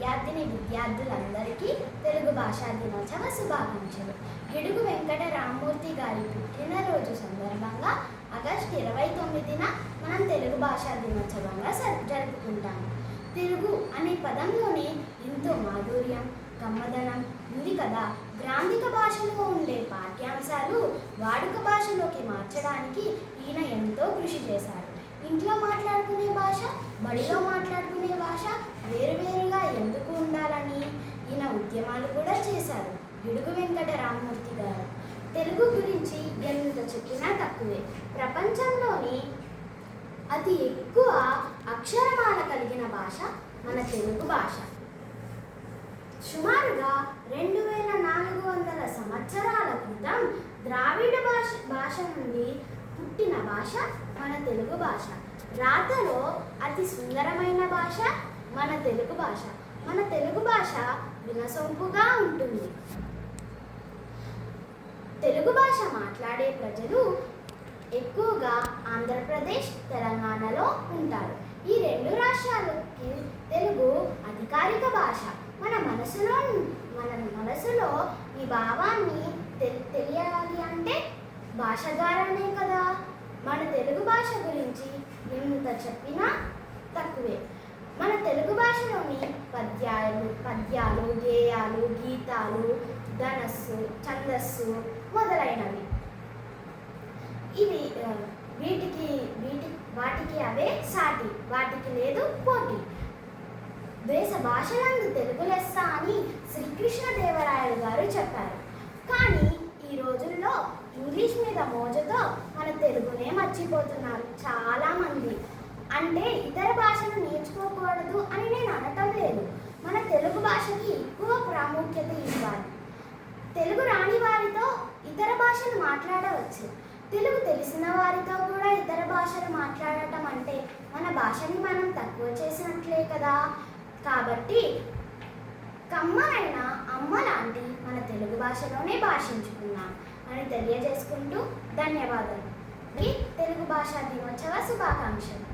విద్యార్థులందరికీ తెలుగు భాషా దినోత్సవ శుభాకాంక్షలు. గిడుగు వెంకట రామ్మూర్తి గారి పుట్టినరోజు సందర్భంగా ఆగస్టు 29న మనం తెలుగు భాషా దినోత్సవంగా జరుపుకుంటాము. తెలుగు అనే పదంలోనే ఎంతో మాధుర్యం, కమ్మదనం ఉంది కదా. గ్రాంధిక భాషలో ఉండే పాఠ్యాంశాలు వాడుక భాషలోకి మార్చడానికి ఈయన ఎంతో కృషి చేశారు. ఇంట్లో మాట్లాడుకునే భాష, బడిలో మాట్లాడుకునే భాష వేరువేరుగా ఎందుకు ఉండాలని ఈయన ఉద్యమాలు కూడా చేశారు. గిడుగు వెంకట రామ్మూర్తి గారు తెలుగు గురించి ఎంత చెప్పినా తక్కువే. ప్రపంచంలోని అతి ఎక్కువ అక్షరమాల కలిగిన భాష మన తెలుగు భాష. సుమారుగా 2400 సంవత్సరాల క్రితం ద్రావిడ భాష నుండి పుట్టిన భాష మన తెలుగు భాష. రాతలో అతి సుందరమైన భాష మన తెలుగు భాష. మన తెలుగు భాష వినసొంపుగా ఉంటుంది. తెలుగు భాష మాట్లాడే ప్రజలు ఎక్కువగా ఆంధ్రప్రదేశ్, తెలంగాణలో ఉంటారు. ఈ రెండు రాష్ట్రాలకి తెలుగు అధికారిక భాష. మన మనసులో ఈ భావాన్ని తెలియాలి అంటే భాష ద్వారానే కదా. మన తెలుగు భాష గురించి ఎంత చెప్పినా తక్కువే. మన తెలుగు భాషలోని పద్యాలు, గేయాలు, గీతాలు, ధనస్సు, ఛందస్సు మొదలైనవి. ఇవి వాటికి అవే సాటి, వాటికి లేదు పోటీ. దేశ భాషలందు తెలుగు లెస్స అని శ్రీకృష్ణదేవరాయలు గారు చెప్పారు. కానీ ఈ రోజుల్లో ఇంగ్లీష్ మీద మోజుతో మన తెలుగునే మర్చిపోతున్నారు చాలామంది. అంటే ఇతర భాషను నేర్చుకోకూడదు అని నేను అనటం లేదు. మన తెలుగు భాషకి ఎక్కువ ప్రాముఖ్యత ఇవ్వాలి. తెలుగు రాని వారితో ఇతర భాషలు మాట్లాడవచ్చు. తెలుగు తెలిసిన వారితో కూడా ఇతర భాషలు మాట్లాడటం అంటే మన భాషని మనం తక్కువ చేసినట్లే కదా. కాబట్టి కమ్మనైన అమ్మ లాంటి మన తెలుగు భాషలోనే భాషించుకున్నాం అని తెలియజేసుకుంటూ ధన్యవాదాలు. తెలుగు భాషా దినోత్సవ శుభాకాంక్షలు.